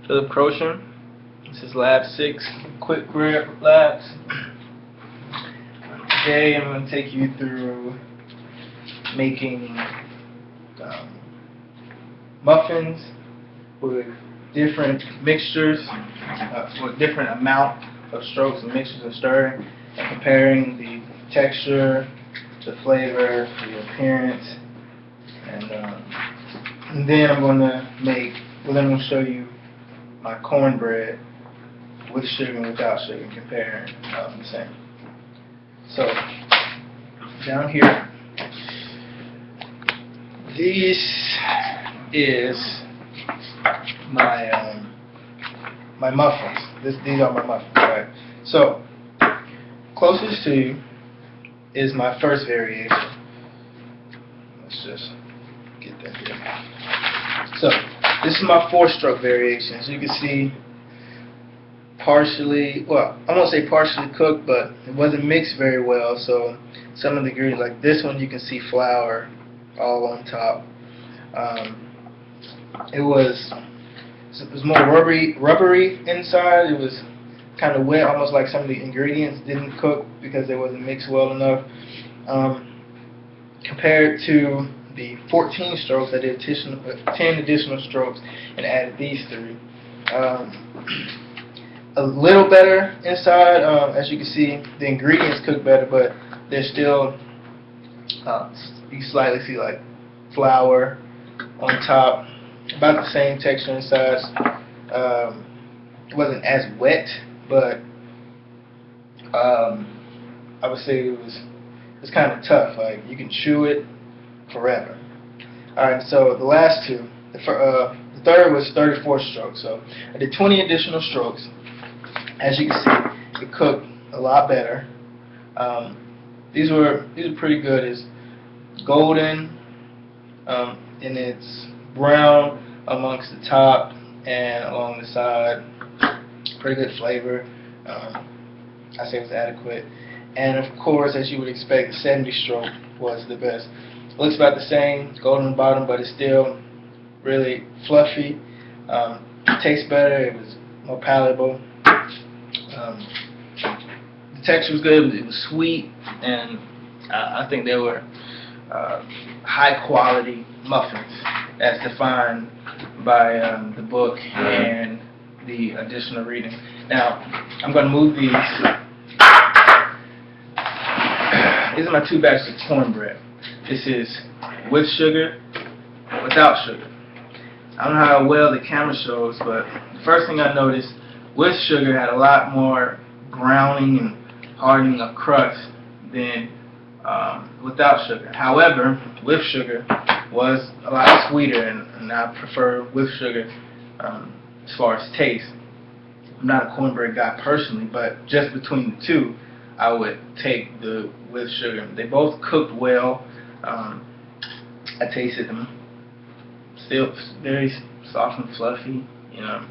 Philip Crocham. This is Lab 6, Quick Grip Labs. Today I'm going to take you through making muffins with different mixtures, with different amount of strokes and mixtures of stirring, and comparing the texture, the flavor, the appearance, and then we're going to show you my cornbread with sugar and without sugar, and comparing the same. So down here, this is my my muffins. These are my muffins, right? So closest to you is my first variation. Let's just get that here. So this is my 4-stroke variation. As you can see, partially, well, I won't say partially cooked, but it wasn't mixed very well. So some of the ingredients, like this one, you can see flour all on top. It was more rubbery inside. It was kind of wet, almost like some of the ingredients didn't cook because they wasn't mixed well enough. Compared to the 14 strokes, I did 10 additional strokes and added these 3. A little better inside. As you can see, the ingredients cook better, but they're still, you slightly see like flour on top, about the same texture inside. It wasn't as wet, but I would say it was kind of tough. Like, you can chew it forever. Alright, so the last 2, the third was 34 strokes, so I did 20 additional strokes. As you can see, it cooked a lot better. These were pretty good. It's golden, and it's brown amongst the top and along the side. Pretty good flavor. I say it was adequate. And of course, as you would expect, the 70 stroke was the best. It looks about the same, golden bottom, but it's still really fluffy. It tastes better. It was more palatable. The texture was good. It was sweet, and I think they were high quality muffins, as defined by the book and the additional reading. Now I'm going to move these. These are my 2 batches of cornbread. This is with sugar, without sugar. I don't know how well the camera shows, but the first thing I noticed, with sugar had a lot more browning and hardening of crust than without sugar. However, with sugar was a lot sweeter, and I prefer with sugar as far as taste. I'm not a cornbread guy personally, but just between the 2, I would take the with sugar. They both cooked well. I tasted them. Still very soft and fluffy. You know,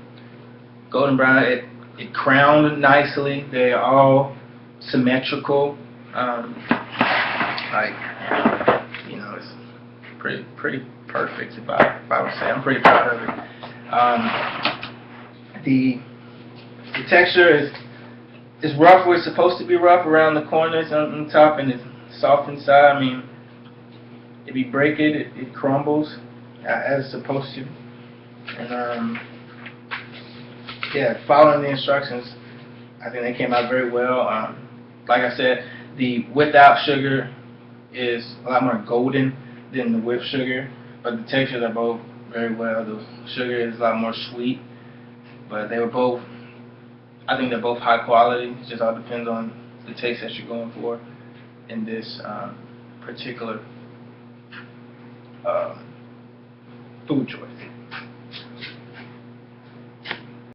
golden brown. It crowned nicely. They are all symmetrical. Like, you know, it's pretty perfect. If I would say, I'm pretty proud of it. The texture is rough where it's supposed to be rough around the corners on the top, and it's soft inside. I mean, if you break it, it crumbles as it's supposed to. And yeah, following the instructions, I think they came out very well. Like I said, the without sugar is a lot more golden than the with sugar, but the textures are both very well. The sugar is a lot more sweet, but they were both, I think they're both high quality. It just all depends on the taste that you're going for in this particular food choice.